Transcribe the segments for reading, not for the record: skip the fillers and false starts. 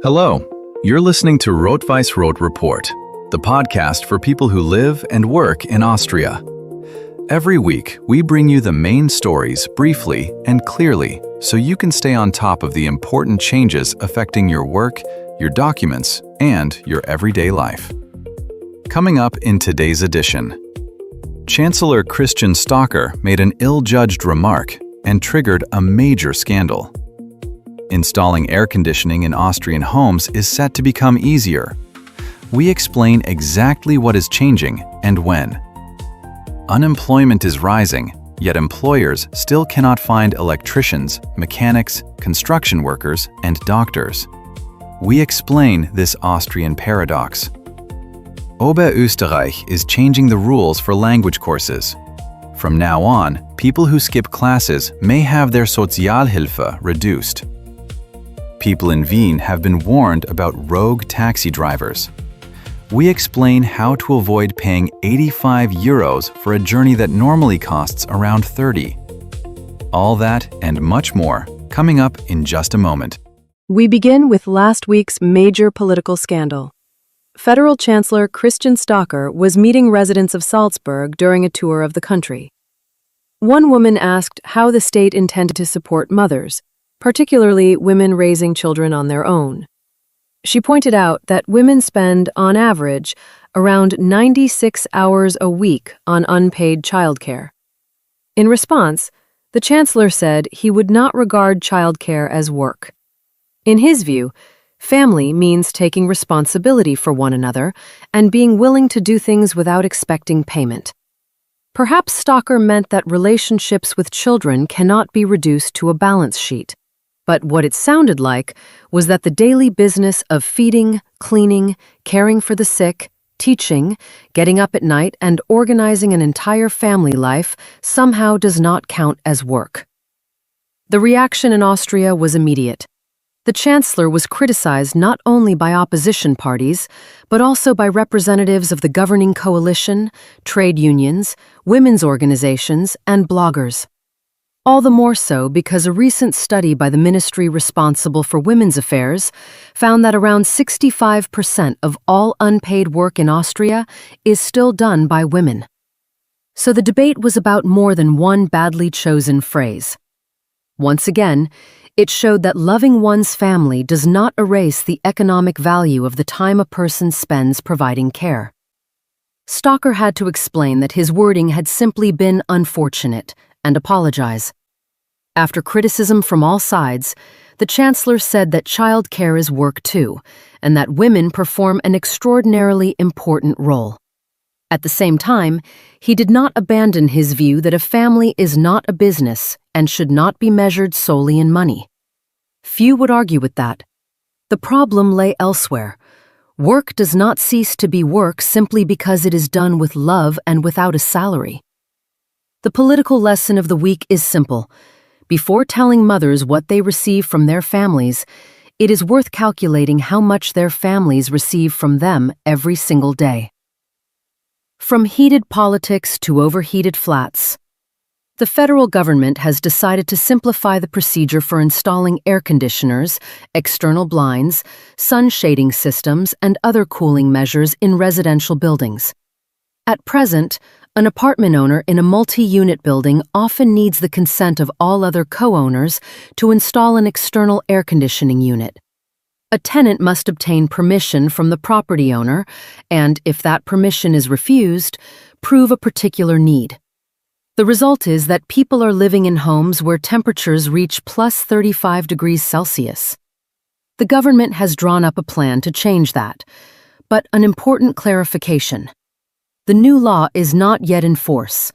Hello, you're listening to Rot-Weiss-Rot REPORT, the podcast for people who live and work in Austria. Every week, we bring you the main stories briefly and clearly so you can stay on top of the important changes affecting your work, your documents, and your everyday life. Coming up in today's edition, Chancellor Christian Stocker made an ill-judged remark and triggered a major scandal. Installing air conditioning in Austrian homes is set to become easier. We explain exactly what is changing and when. Unemployment is rising, yet employers still cannot find electricians, mechanics, construction workers, and doctors. We explain this Austrian paradox. Oberösterreich is changing the rules for language courses. From now on, people who skip classes may have their Sozialhilfe reduced. People in Wien have been warned about rogue taxi drivers. We explain how to avoid paying 85 euros for a journey that normally costs around 30. All that and much more coming up in just a moment. We begin with last week's major political scandal. Federal Chancellor Christian Stocker was meeting residents of Salzburg during a tour of the country. One woman asked how the state intended to support mothers, particularly women raising children on their own. She pointed out that women spend, on average, around 96 hours a week on unpaid childcare. In response, the Chancellor said he would not regard childcare as work. In his view, family means taking responsibility for one another and being willing to do things without expecting payment. Perhaps Stocker meant that relationships with children cannot be reduced to a balance sheet. But what it sounded like was that the daily business of feeding, cleaning, caring for the sick, teaching, getting up at night, and organizing an entire family life somehow does not count as work. The reaction in Austria was immediate. The Chancellor was criticized not only by opposition parties, but also by representatives of the governing coalition, trade unions, women's organizations, and bloggers. All the more so because a recent study by the ministry responsible for women's affairs found that around 65% of all unpaid work in Austria is still done by women. So the debate was about more than one badly chosen phrase. Once again, it showed that loving one's family does not erase the economic value of the time a person spends providing care. Stocker had to explain that his wording had simply been unfortunate and apologize. After criticism from all sides, the Chancellor said that child care is work too, and that women perform an extraordinarily important role. At the same time, he did not abandon his view that a family is not a business and should not be measured solely in money. Few would argue with that. The problem lay elsewhere. Work does not cease to be work simply because it is done with love and without a salary. The political lesson of the week is simple. Before telling mothers what they receive from their families, it is worth calculating how much their families receive from them every single day. From heated politics to overheated flats, the federal government has decided to simplify the procedure for installing air conditioners, external blinds, sun shading systems, and other cooling measures in residential buildings. At present, an apartment owner in a multi-unit building often needs the consent of all other co-owners to install an external air conditioning unit. A tenant must obtain permission from the property owner and, if that permission is refused, prove a particular need. The result is that people are living in homes where temperatures reach plus 35 degrees Celsius. The government has drawn up a plan to change that, but an important clarification. The new law is not yet in force.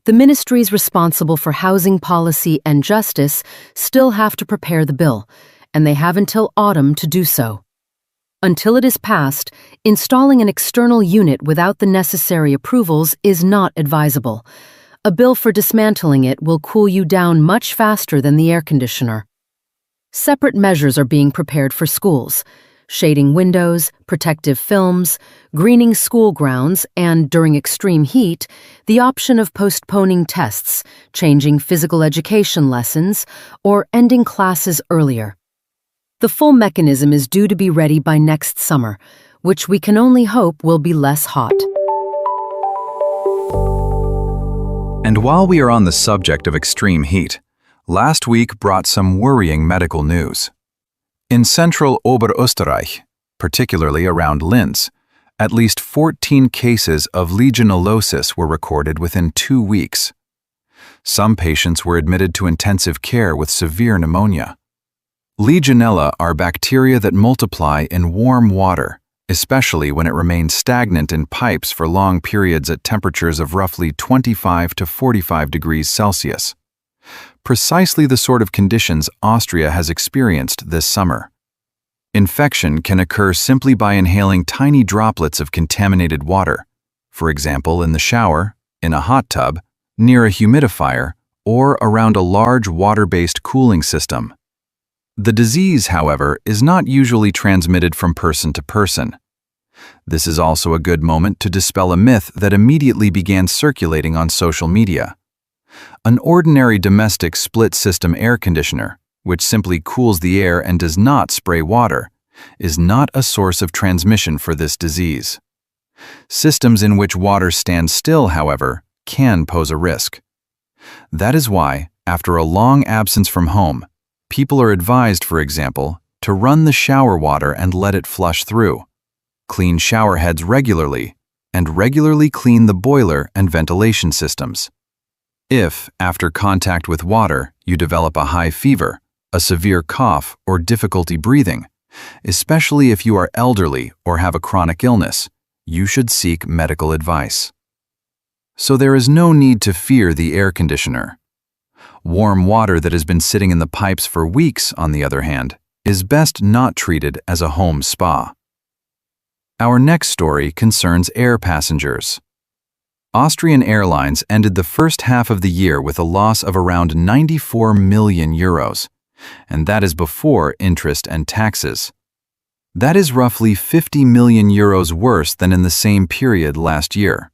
The ministries responsible for housing policy and justice still have to prepare the bill, and they have until autumn to do so. Until it is passed, installing an external unit without the necessary approvals is not advisable. A bill for dismantling it will cool you down much faster than the air conditioner. Separate measures are being prepared for schools. Shading windows, protective films, greening school grounds, and, during extreme heat, the option of postponing tests, changing physical education lessons, or ending classes earlier. The full mechanism is due to be ready by next summer, which we can only hope will be less hot. And while we are on the subject of extreme heat, last week brought some worrying medical news. In central Oberösterreich, particularly around Linz, at least 14 cases of legionellosis were recorded within 2 weeks. Some patients were admitted to intensive care with severe pneumonia. Legionella are bacteria that multiply in warm water, especially when it remains stagnant in pipes for long periods at temperatures of roughly 25 to 45 degrees Celsius. Precisely the sort of conditions Austria has experienced this summer. Infection can occur simply by inhaling tiny droplets of contaminated water, for example in the shower, in a hot tub, near a humidifier, or around a large water-based cooling system. The disease, however, is not usually transmitted from person to person. This is also a good moment to dispel a myth that immediately began circulating on social media. An ordinary domestic split-system air conditioner, which simply cools the air and does not spray water, is not a source of transmission for this disease. Systems in which water stands still, however, can pose a risk. That is why, after a long absence from home, people are advised, for example, to run the shower water and let it flush through, clean shower heads regularly, and regularly clean the boiler and ventilation systems. If, after contact with water, you develop a high fever, a severe cough, or difficulty breathing, especially if you are elderly or have a chronic illness, you should seek medical advice. So there is no need to fear the air conditioner. Warm water that has been sitting in the pipes for weeks, on the other hand, is best not treated as a home spa. Our next story concerns air passengers. Austrian Airlines ended the first half of the year with a loss of around 94 million euros, and that is before interest and taxes. That is roughly 50 million euros worse than in the same period last year.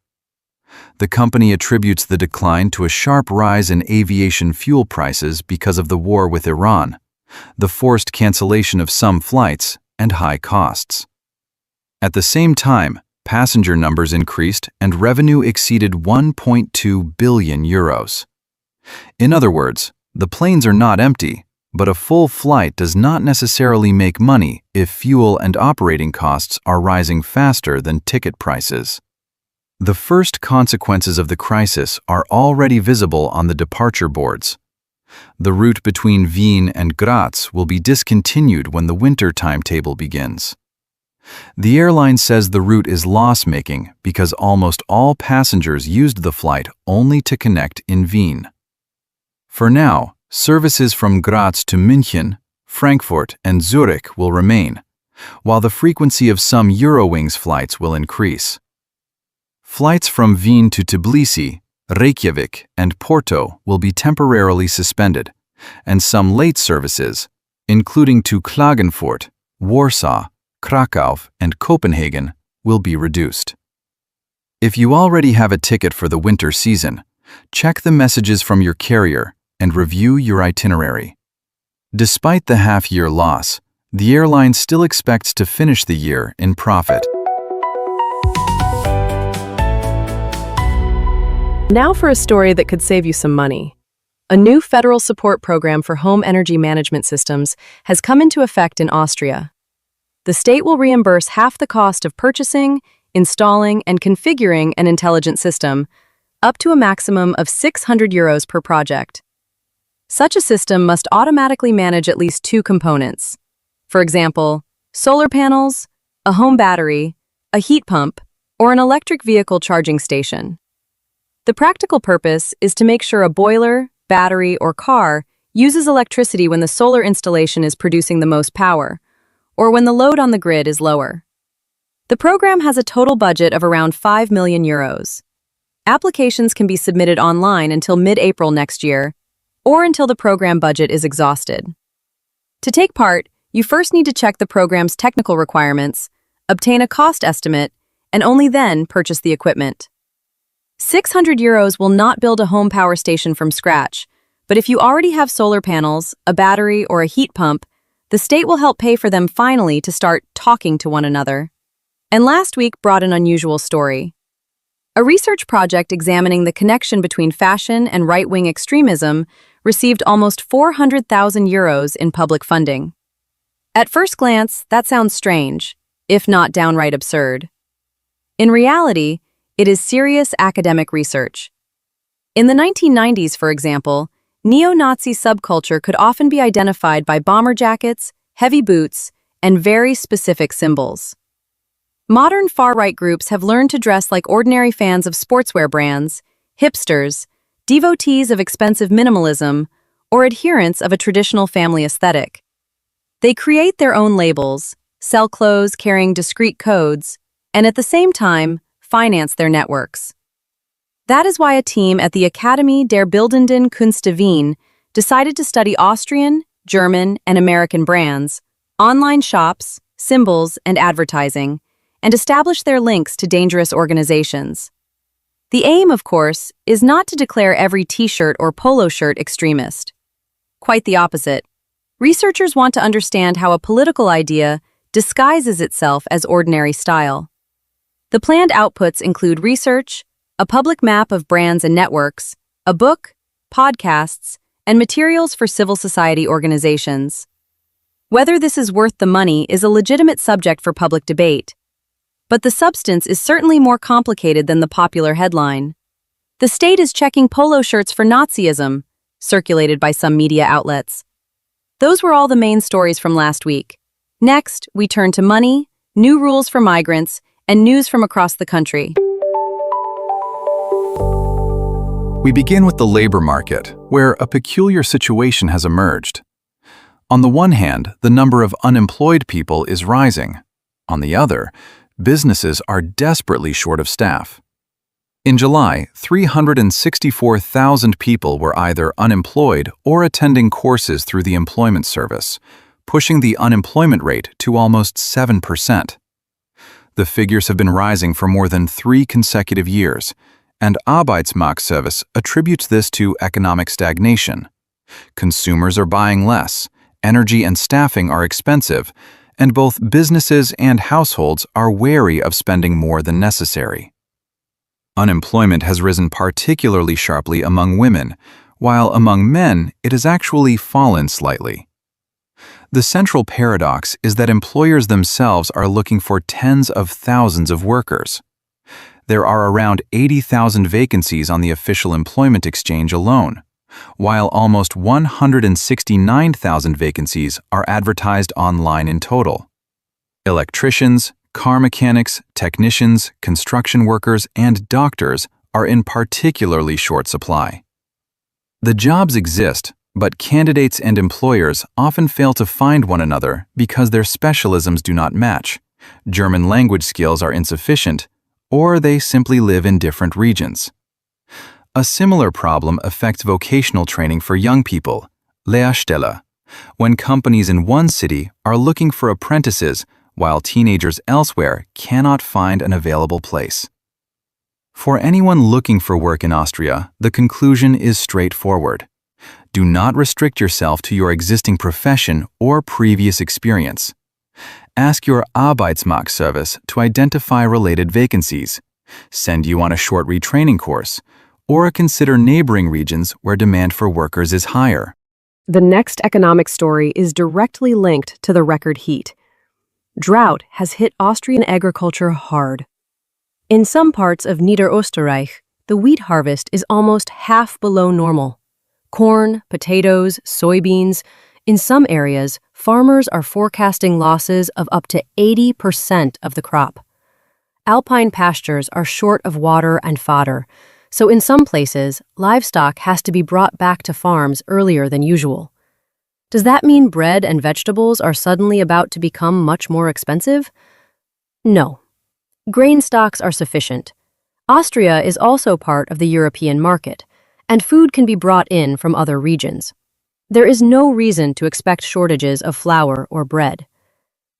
The company attributes the decline to a sharp rise in aviation fuel prices because of the war with Iran, the forced cancellation of some flights, and high costs. At the same time, passenger numbers increased and revenue exceeded 1.2 billion euros. In other words, the planes are not empty, but a full flight does not necessarily make money if fuel and operating costs are rising faster than ticket prices. The first consequences of the crisis are already visible on the departure boards. The route between Wien and Graz will be discontinued when the winter timetable begins. The airline says the route is loss-making because almost all passengers used the flight only to connect in Wien. For now, services from Graz to München, Frankfurt, and Zurich will remain, while the frequency of some Eurowings flights will increase. Flights from Wien to Tbilisi, Reykjavik, and Porto will be temporarily suspended, and some late services, including to Klagenfurt, Warsaw, Krakow, and Copenhagen, will be reduced. If you already have a ticket for the winter season, check the messages from your carrier and review your itinerary. Despite the half-year loss, the airline still expects to finish the year in profit. Now for a story that could save you some money. A new federal support program for home energy management systems has come into effect in Austria. The state will reimburse half the cost of purchasing, installing, and configuring an intelligent system, up to a maximum of 600 euros per project. Such a system must automatically manage at least 2 components. For example, solar panels, a home battery, a heat pump, or an electric vehicle charging station. The practical purpose is to make sure a boiler, battery, or car uses electricity when the solar installation is producing the most power, or when the load on the grid is lower. The program has a total budget of around 5 million euros. Applications can be submitted online until mid-April next year, or until the program budget is exhausted. To take part, you first need to check the program's technical requirements, obtain a cost estimate, and only then purchase the equipment. 600 euros will not build a home power station from scratch, but if you already have solar panels, a battery, or a heat pump, the state will help pay for them finally to start talking to one another. And last week brought an unusual story. A research project examining the connection between fashion and right-wing extremism received almost 400,000 euros in public funding. At first glance, that sounds strange, if not downright absurd. In reality, it is serious academic research. In the 1990s, for example, neo-Nazi subculture could often be identified by bomber jackets, heavy boots, and very specific symbols. Modern far-right groups have learned to dress like ordinary fans of sportswear brands, hipsters, devotees of expensive minimalism, or adherents of a traditional family aesthetic. They create their own labels, sell clothes carrying discrete codes, and at the same time, finance their networks. That is why a team at the Akademie der Bildenden Künste Wien decided to study Austrian, German, and American brands, online shops, symbols, and advertising, and establish their links to dangerous organizations. The aim, of course, is not to declare every t-shirt or polo shirt extremist. Quite the opposite. Researchers want to understand how a political idea disguises itself as ordinary style. The planned outputs include research, a public map of brands and networks, a book, podcasts, and materials for civil society organizations. Whether this is worth the money is a legitimate subject for public debate. But the substance is certainly more complicated than the popular headline. The state is checking polo shirts for Nazism, circulated by some media outlets. Those were all the main stories from last week. Next, we turn to money, new rules for migrants, and news from across the country. We begin with the labor market, where a peculiar situation has emerged. On the one hand, the number of unemployed people is rising. On the other, businesses are desperately short of staff. In July, 364,000 people were either unemployed or attending courses through the Employment Service, pushing the unemployment rate to almost 7%. The figures have been rising for more than 3 consecutive years, and Arbeitsmarktservice attributes this to economic stagnation. Consumers are buying less, energy and staffing are expensive, and both businesses and households are wary of spending more than necessary. Unemployment has risen particularly sharply among women, while among men it has actually fallen slightly. The central paradox is that employers themselves are looking for tens of thousands of workers. There are around 80,000 vacancies on the official employment exchange alone, while almost 169,000 vacancies are advertised online in total. Electricians, car mechanics, technicians, construction workers, and doctors are in particularly short supply. The jobs exist, but candidates and employers often fail to find one another because their specialisms do not match, German language skills are insufficient, or they simply live in different regions. A similar problem affects vocational training for young people, Lehrstelle, when companies in one city are looking for apprentices while teenagers elsewhere cannot find an available place. For anyone looking for work in Austria, the conclusion is straightforward. Do not restrict yourself to your existing profession or previous experience. Ask your Arbeitsmarktservice to identify related vacancies, send you on a short retraining course, or consider neighboring regions where demand for workers is higher. The next economic story is directly linked to the record heat. Drought has hit Austrian agriculture hard. In some parts of Niederösterreich, the wheat harvest is almost half below normal. Corn, potatoes, soybeans. In some areas, farmers are forecasting losses of up to 80% of the crop. Alpine pastures are short of water and fodder, so in some places, livestock has to be brought back to farms earlier than usual. Does that mean bread and vegetables are suddenly about to become much more expensive? No. Grain stocks are sufficient. Austria is also part of the European market, and food can be brought in from other regions. There is no reason to expect shortages of flour or bread.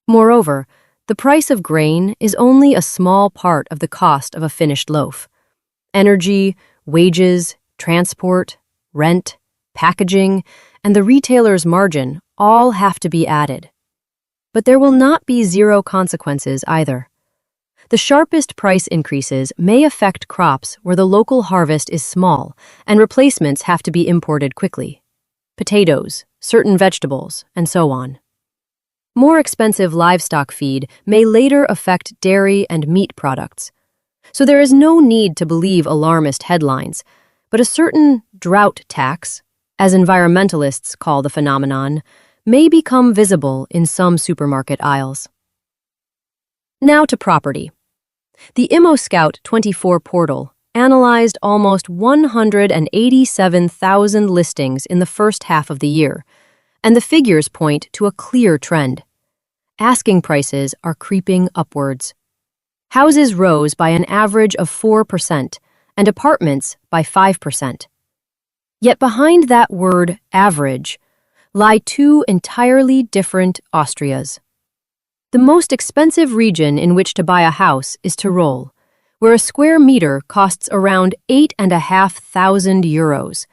Moreover, the price of grain is only a small part of the cost of a finished loaf. Energy, wages, transport, rent, packaging, and the retailer's margin all have to be added. But there will not be zero consequences either. The sharpest price increases may affect crops where the local harvest is small and replacements have to be imported quickly. Potatoes, certain vegetables, and so on. More expensive livestock feed may later affect dairy and meat products. So there is no need to believe alarmist headlines, but a certain drought tax, as environmentalists call the phenomenon, may become visible in some supermarket aisles. Now to property. The ImmoScout 24 portal analyzed almost 187,000 listings in the first half of the year, and the figures point to a clear trend. Asking prices are creeping upwards. Houses rose by an average of 4% and apartments by 5%. Yet behind that word average lie two entirely different Austrias. The most expensive region in which to buy a house is Tyrol, where a square meter costs around 8,500 euros.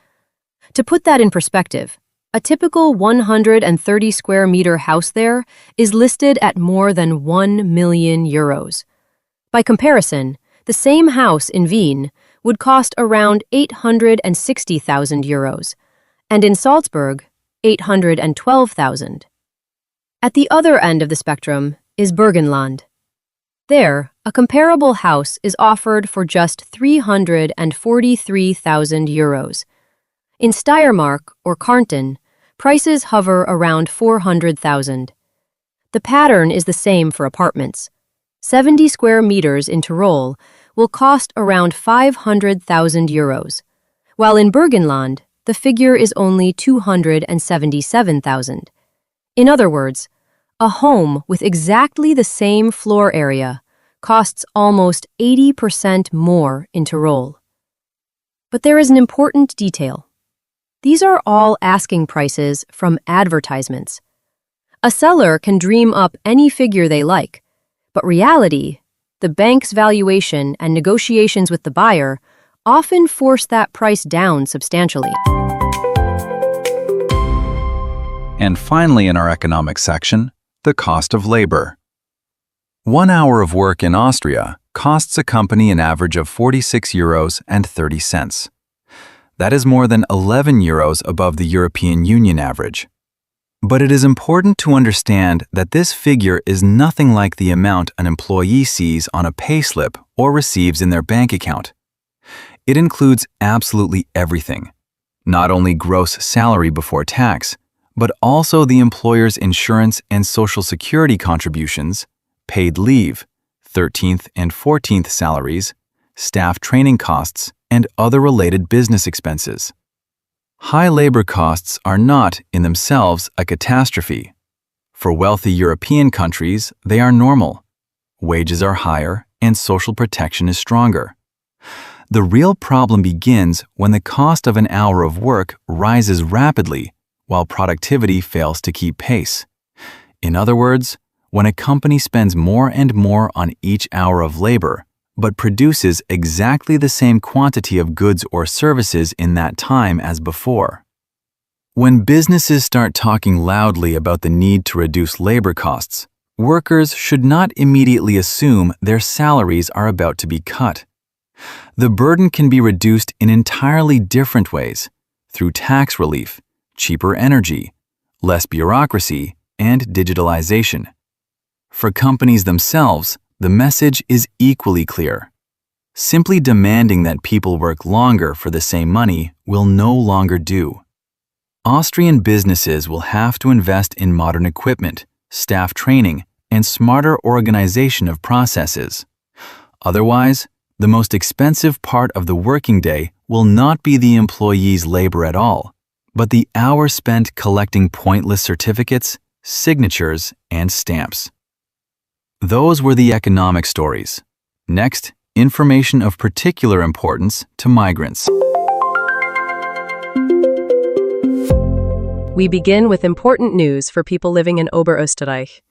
To put that in perspective, a typical 130 square meter house there is listed at more than 1 million euros. By comparison, the same house in Wien would cost around 860,000 euros, and in Salzburg, 812,000. At the other end of the spectrum is Burgenland. There, a comparable house is offered for just 343,000 euros. In Steiermark or Kärnten, prices hover around 400,000. The pattern is the same for apartments. 70 square meters in Tyrol will cost around 500,000 euros, while in Burgenland, the figure is only 277,000. In other words, a home with exactly the same floor area costs almost 80% more in Tyrol. But there is an important detail. These are all asking prices from advertisements. A seller can dream up any figure they like, but reality, the bank's valuation and negotiations with the buyer often force that price down substantially. And finally, in our economics section, the cost of labor. 1 hour of work in Austria costs a company an average of 46 euros and 30 cents. That is more than 11 euros above the European Union average. But it is important to understand that this figure is nothing like the amount an employee sees on a payslip or receives in their bank account. It includes absolutely everything, not only gross salary before tax, but also the employer's insurance and social security contributions, paid leave, 13th and 14th salaries, staff training costs, and other related business expenses. High labor costs are not, in themselves, a catastrophe. For wealthy European countries, they are normal. Wages are higher, and social protection is stronger. The real problem begins when the cost of an hour of work rises rapidly while productivity fails to keep pace. In other words, when a company spends more and more on each hour of labor, but produces exactly the same quantity of goods or services in that time as before. When businesses start talking loudly about the need to reduce labor costs, workers should not immediately assume their salaries are about to be cut. The burden can be reduced in entirely different ways, through tax relief, cheaper energy, less bureaucracy, and digitalization. For companies themselves, the message is equally clear. Simply demanding that people work longer for the same money will no longer do. Austrian businesses will have to invest in modern equipment, staff training, and smarter organization of processes. Otherwise, the most expensive part of the working day will not be the employee's labor at all, but the hour spent collecting pointless certificates, signatures, and stamps. Those were the economic stories. Next, information of particular importance to migrants. We begin with important news for people living in Oberösterreich.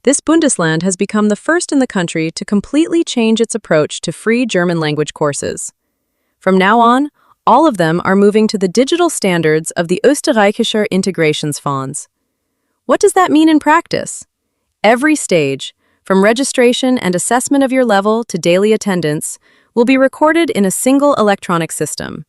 This Bundesland has become the first in the country to completely change its approach to free German language courses. From now on, All of them are moving to the digital standards of the Österreichischer Integrationsfonds. What does that mean in practice? Every stage, from registration and assessment of your level to daily attendance, will be recorded in a single electronic system.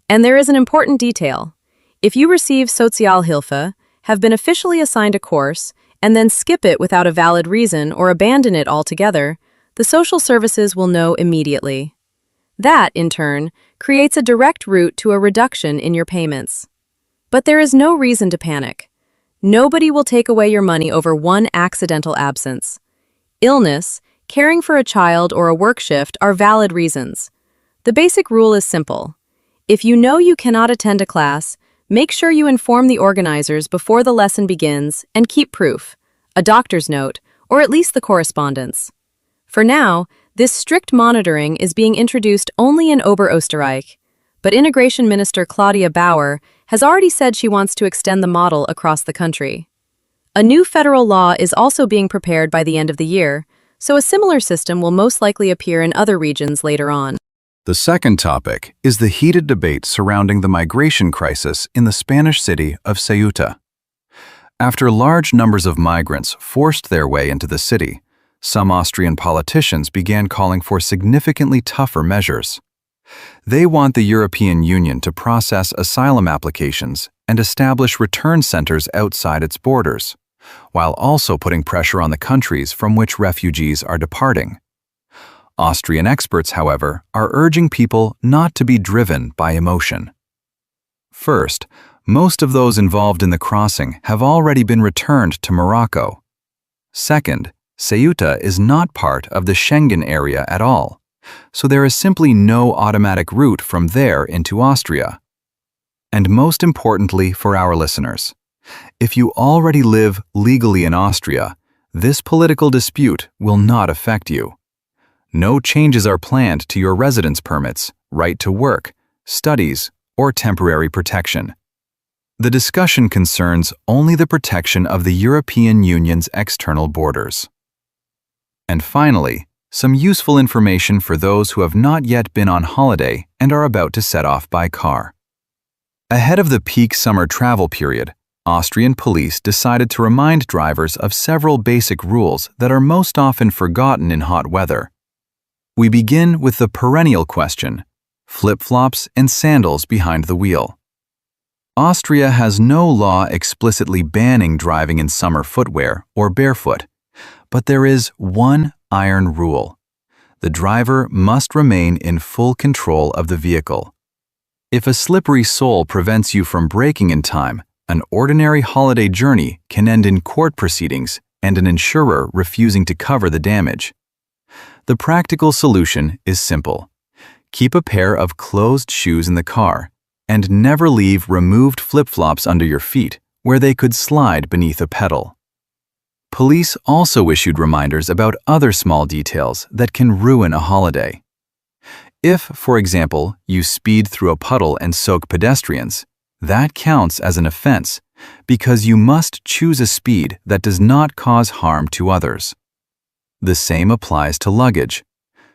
And there is an important detail. If you receive Sozialhilfe, have been officially assigned a course, and then skip it without a valid reason or abandon it altogether, the social services will know immediately. That, in turn, creates a direct route to a reduction in your payments. But there is no reason to panic. Nobody will take away your money over one accidental absence. Illness, caring for a child, or a work shift are valid reasons. The basic rule is simple. If you know you cannot attend a class, make sure you inform the organizers before the lesson begins and keep proof, a doctor's note, or at least the correspondence. For now, this strict monitoring is being introduced only in Oberösterreich, but Integration Minister Claudia Bauer has already said she wants to extend the model across the country. A new federal law is also being prepared by the end of the year, so a similar system will most likely appear in other regions later on. The second topic is the heated debate surrounding the migration crisis in the Spanish city of Ceuta. After large numbers of migrants forced their way into the city, some Austrian politicians began calling for significantly tougher measures. They want the European Union to process asylum applications and establish return centers outside its borders, while also putting pressure on the countries from which refugees are departing. Austrian experts, however, are urging people not to be driven by emotion. First, most of those involved in the crossing have already been returned to Morocco. Second, Ceuta is not part of the Schengen area at all, so there is simply no automatic route from there into Austria. And most importantly for our listeners, if you already live legally in Austria, this political dispute will not affect you. No changes are planned to your residence permits, right to work, studies, or temporary protection. The discussion concerns only the protection of the European Union's external borders. And finally, some useful information for those who have not yet been on holiday and are about to set off by car. Ahead of the peak summer travel period, Austrian police decided to remind drivers of several basic rules that are most often forgotten in hot weather. We begin with the perennial question: flip-flops and sandals behind the wheel. Austria has no law explicitly banning driving in summer footwear or barefoot, but there is one iron rule. The driver must remain in full control of the vehicle. If a slippery sole prevents you from braking in time, an ordinary holiday journey can end in court proceedings and an insurer refusing to cover the damage. The practical solution is simple. Keep a pair of closed shoes in the car, and never leave removed flip-flops under your feet where they could slide beneath a pedal. Police also issued reminders about other small details that can ruin a holiday. If, for example, you speed through a puddle and soak pedestrians, that counts as an offense because you must choose a speed that does not cause harm to others. The same applies to luggage.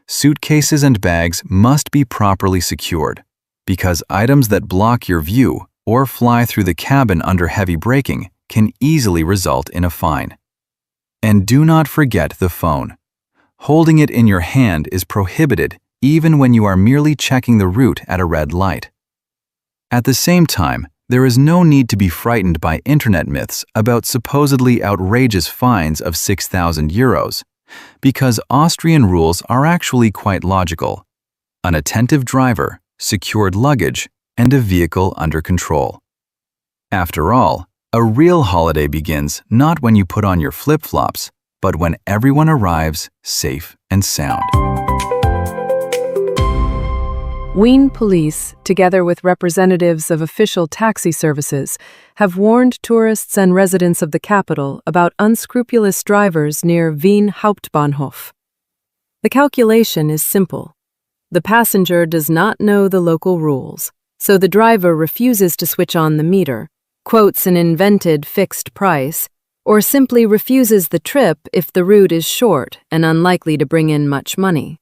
Suitcases and bags must be properly secured because items that block your view or fly through the cabin under heavy braking can easily result in a fine. And do not forget the phone. Holding it in your hand is prohibited even when you are merely checking the route at a red light. At the same time, there is no need to be frightened by internet myths about supposedly outrageous fines of 6,000 euros, because Austrian rules are actually quite logical: an attentive driver, secured luggage, and a vehicle under control. After all, a real holiday begins not when you put on your flip-flops, but when everyone arrives safe and sound. Wien police, together with representatives of official taxi services, have warned tourists and residents of the capital about unscrupulous drivers near Wien Hauptbahnhof. The calculation is simple. The passenger does not know the local rules, so the driver refuses to switch on the meter, quotes an invented fixed price, or simply refuses the trip if the route is short and unlikely to bring in much money.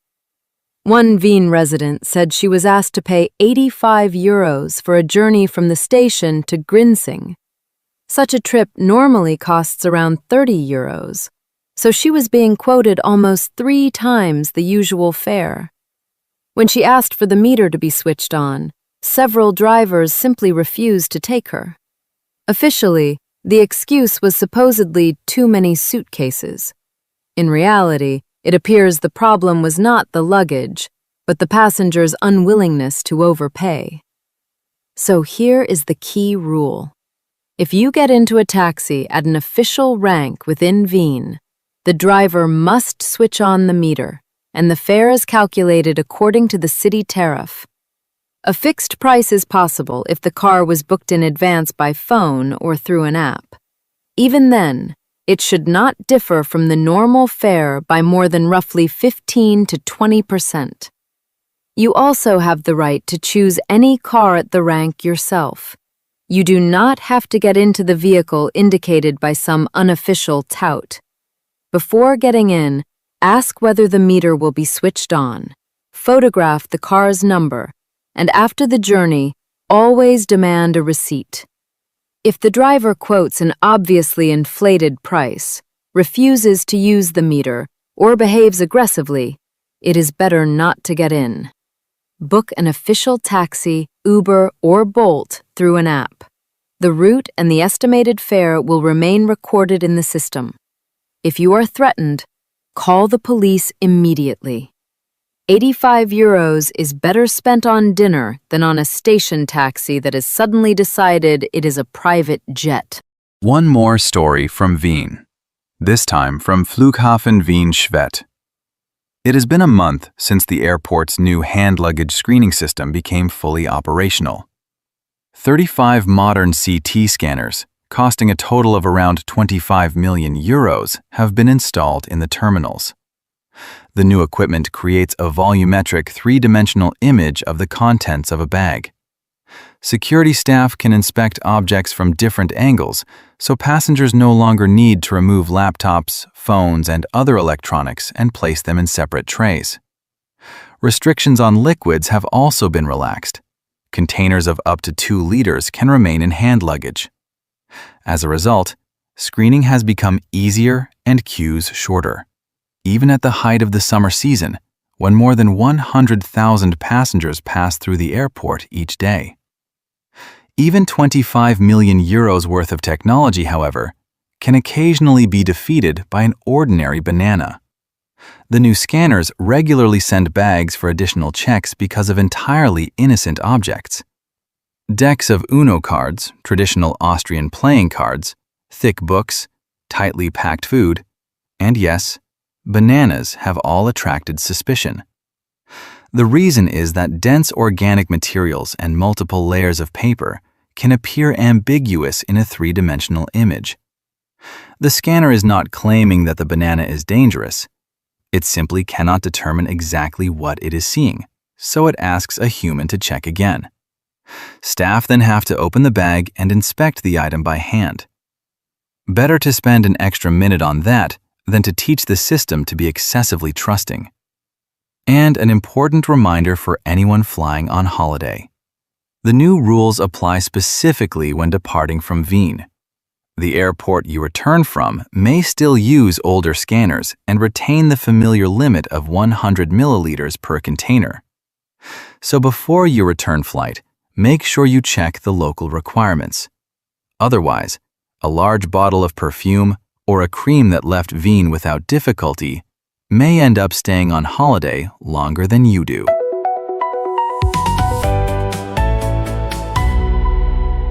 One Wien resident said she was asked to pay €85 for a journey from the station to Grinsing. Such a trip normally costs around €30, so she was being quoted almost 3 times the usual fare. When she asked for the meter to be switched on, several drivers simply refused to take her. Officially, the excuse was supposedly too many suitcases. In reality, it appears the problem was not the luggage, but the passenger's unwillingness to overpay. So here is the key rule. If you get into a taxi at an official rank within Wien, the driver must switch on the meter, and the fare is calculated according to the city tariff. A fixed price is possible if the car was booked in advance by phone or through an app. Even then, it should not differ from the normal fare by more than roughly 15 to 20%. You also have the right to choose any car at the rank yourself. You do not have to get into the vehicle indicated by some unofficial tout. Before getting in, ask whether the meter will be switched on, photograph the car's number, and after the journey, always demand a receipt. If the driver quotes an obviously inflated price, refuses to use the meter, or behaves aggressively, it is better not to get in. Book an official taxi, Uber, or Bolt through an app. The route and the estimated fare will remain recorded in the system. If you are threatened, call the police immediately. €85 is better spent on dinner than on a station taxi that has suddenly decided it is a private jet. One more story from Wien, this time from Flughafen Wien-Schwedt. It has been a month since the airport's new hand luggage screening system became fully operational. 35 modern CT scanners, costing a total of around €25 million, have been installed in the terminals. The new equipment creates a volumetric 3-dimensional image of the contents of a bag. Security staff can inspect objects from different angles, so passengers no longer need to remove laptops, phones, and other electronics and place them in separate trays. Restrictions on liquids have also been relaxed. Containers of up to 2 liters can remain in hand luggage. As a result, screening has become easier and queues shorter. Even at the height of the summer season, when more than 100,000 passengers pass through the airport each day. Even €25 million worth of technology, however, can occasionally be defeated by an ordinary banana. The new scanners regularly send bags for additional checks because of entirely innocent objects. Decks of Uno cards, traditional Austrian playing cards, thick books, tightly packed food, and yes, bananas have all attracted suspicion. The reason is that dense organic materials and multiple layers of paper can appear ambiguous in a 3-dimensional image. The scanner is not claiming that the banana is dangerous. It simply cannot determine exactly what it is seeing, so it asks a human to check again. Staff then have to open the bag and inspect the item by hand. Better to spend an extra minute on that than to teach the system to be excessively trusting. And an important reminder for anyone flying on holiday. The new rules apply specifically when departing from Wien. The airport you return from may still use older scanners and retain the familiar limit of 100 milliliters per container. So before your return flight, make sure you check the local requirements. Otherwise, a large bottle of perfume or a cream that left Wien without difficulty may end up staying on holiday longer than you do.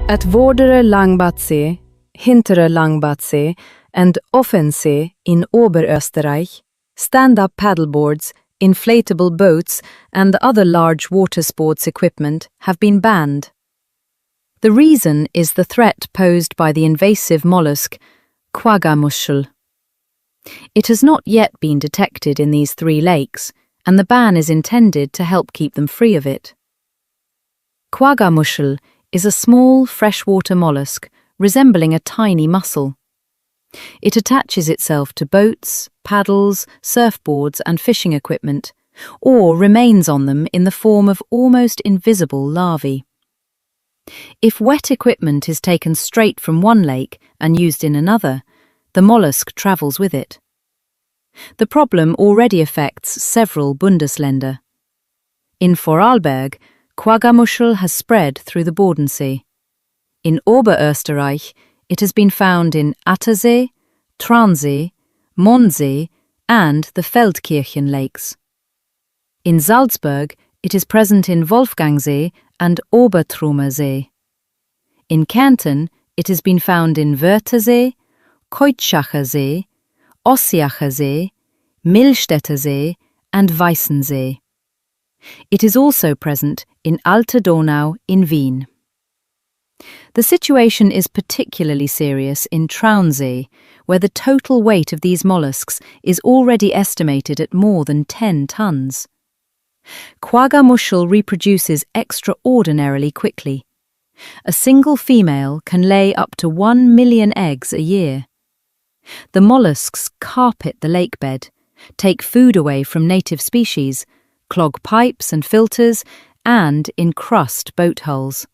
At Vordere Langbadsee, Hintere Langbadsee, and Offensee in Oberösterreich, stand-up paddleboards, inflatable boats, and other large water sports equipment have been banned. The reason is the threat posed by the invasive mollusk Quaggamuschel. It has not yet been detected in these 3 lakes, and the ban is intended to help keep them free of it. Quaggamuschel is a small freshwater mollusk resembling a tiny mussel. It attaches itself to boats, paddles, surfboards, and fishing equipment, or remains on them in the form of almost invisible larvae. If wet equipment is taken straight from one lake and used in another, the mollusk travels with it. The problem already affects several Bundesländer. In Vorarlberg, Quaggamuschel has spread through the Bodensee. In Oberösterreich, it has been found in Attersee, Transee, Mondsee, and the Feldkirchen lakes. In Salzburg, it is present in Wolfgangsee and Obertrummersee. In Kärnten, it has been found in Wörthersee, Keutschachar See, Ossiacher See, Millstätter See, and Weißensee. It is also present in Alte Donau in Wien. The situation is particularly serious in Traunsee, where the total weight of these mollusks is already estimated at more than 10 tons. Quaggamuschel reproduces extraordinarily quickly. A single female can lay up to 1 million eggs a year. The mollusks carpet the lake bed, take food away from native species, clog pipes and filters, and encrust boat hulls.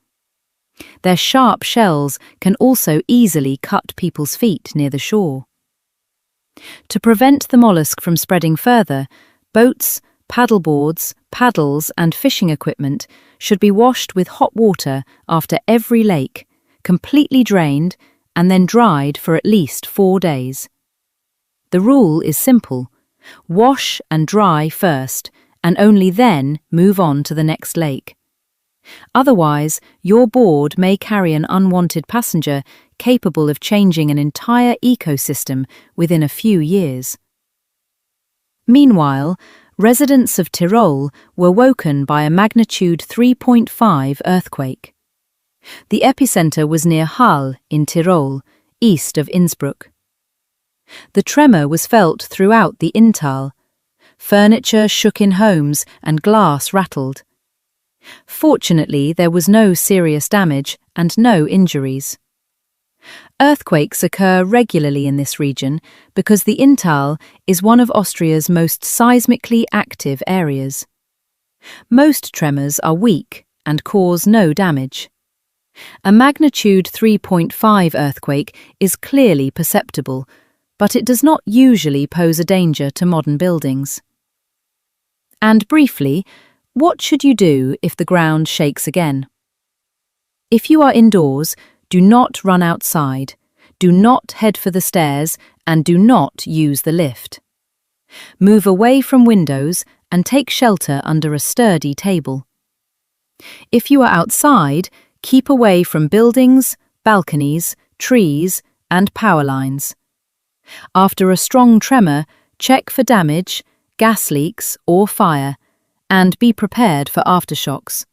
Their sharp shells can also easily cut people's feet near the shore. To prevent the mollusk from spreading further, boats, paddleboards, paddles, and fishing equipment should be washed with hot water after every lake, completely drained, and then dried for at least 4 days. The rule is simple: wash and dry first, and only then move on to the next lake. Otherwise, your board may carry an unwanted passenger capable of changing an entire ecosystem within a few years. Meanwhile, residents of Tyrol were woken by a magnitude 3.5 earthquake. The epicenter was near Hall in Tyrol, east of Innsbruck. The tremor was felt throughout the Inntal. Furniture shook in homes and glass rattled. Fortunately, there was no serious damage and no injuries. Earthquakes occur regularly in this region because the Inntal is one of Austria's most seismically active areas. Most tremors are weak and cause no damage. A magnitude 3.5 earthquake is clearly perceptible, but it does not usually pose a danger to modern buildings. And briefly, what should you do if the ground shakes again? If you are indoors, do not run outside, do not head for the stairs, and do not use the lift. Move away from windows and take shelter under a sturdy table. If you are outside, keep away from buildings, balconies, trees, and power lines. After a strong tremor, check for damage, gas leaks, or fire, and be prepared for aftershocks.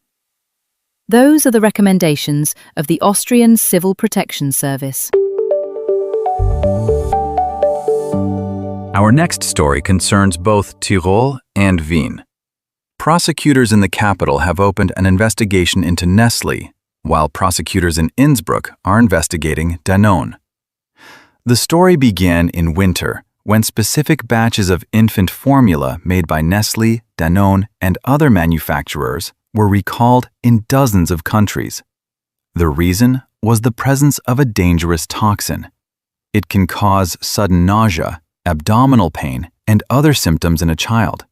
Those are the recommendations of the Austrian Civil Protection Service. Our next story concerns both Tyrol and Wien. Prosecutors in the capital have opened an investigation into Nestlé, while prosecutors in Innsbruck are investigating Danone. The story began in winter, when specific batches of infant formula made by Nestlé, Danone, and other manufacturers were recalled in dozens of countries. The reason was the presence of a dangerous toxin. It can cause sudden nausea, abdominal pain, and other symptoms in a child.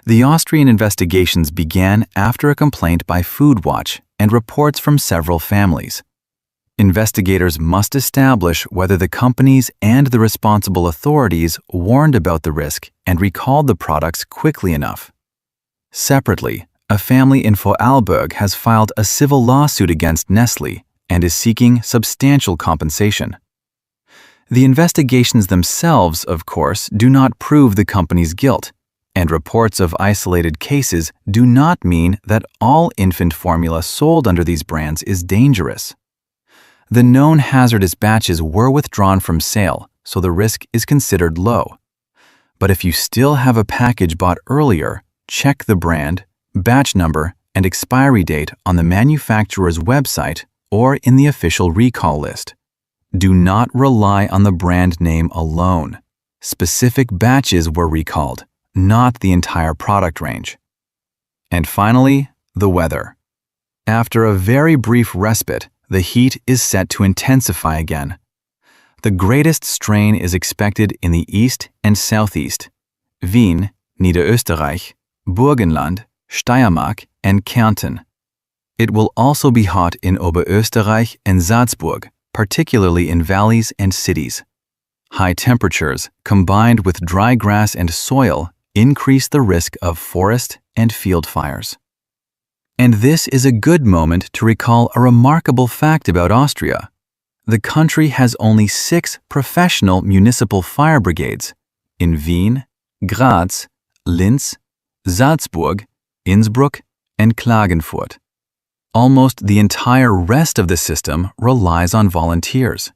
The Austrian investigations began after a complaint by Food Watch and reports from several families. Investigators must establish whether the companies and the responsible authorities warned about the risk and recalled the products quickly enough. Separately, a family in Vorarlberg has filed a civil lawsuit against Nestlé and is seeking substantial compensation. The investigations themselves, of course, do not prove the company's guilt, and reports of isolated cases do not mean that all infant formula sold under these brands is dangerous. The known hazardous batches were withdrawn from sale, so the risk is considered low. But if you still have a package bought earlier, check the brand, batch number, and expiry date on the manufacturer's website or in the official recall list. Do not rely on the brand name alone. Specific batches were recalled, not the entire product range. And finally, the weather. After a very brief respite, the heat is set to intensify again. The greatest strain is expected in the east and southeast, Wien, Niederösterreich, Burgenland, Steiermark, and Kärnten. It will also be hot in Oberösterreich and Salzburg, particularly in valleys and cities. High temperatures, combined with dry grass and soil, increase the risk of forest and field fires. And this is a good moment to recall a remarkable fact about Austria. The country has only 6 professional municipal fire brigades in Wien, Graz, Linz, Salzburg, Innsbruck, and Klagenfurt. Almost the entire rest of the system relies on volunteers.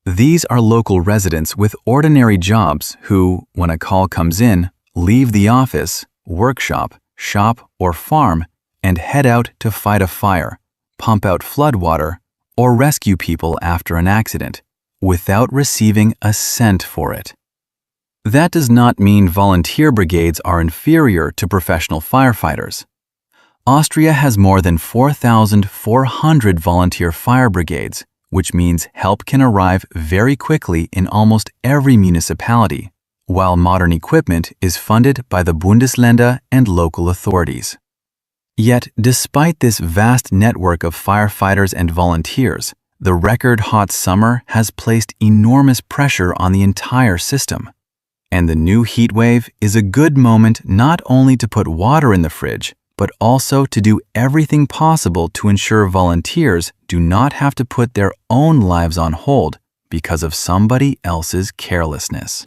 These are local residents with ordinary jobs who, when a call comes in, leave the office, workshop, shop, or farm and head out to fight a fire, pump out flood water, or rescue people after an accident, without receiving a cent for it. That does not mean volunteer brigades are inferior to professional firefighters. Austria has more than 4,400 volunteer fire brigades, which means help can arrive very quickly in almost every municipality, while modern equipment is funded by the Bundesländer and local authorities. Yet, despite this vast network of firefighters and volunteers, the record hot summer has placed enormous pressure on the entire system. And the new heat wave is a good moment not only to put water in the fridge, but also to do everything possible to ensure volunteers do not have to put their own lives on hold because of somebody else's carelessness.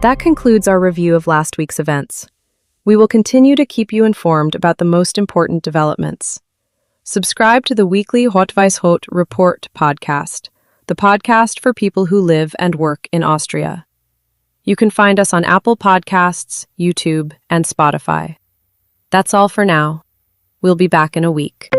That concludes our review of last week's events. We will continue to keep you informed about the most important developments. Subscribe to the weekly Rot-Weiss-Rot Report podcast, the podcast for people who live and work in Austria. You can find us on Apple Podcasts, YouTube, and Spotify. That's all for now. We'll be back in a week.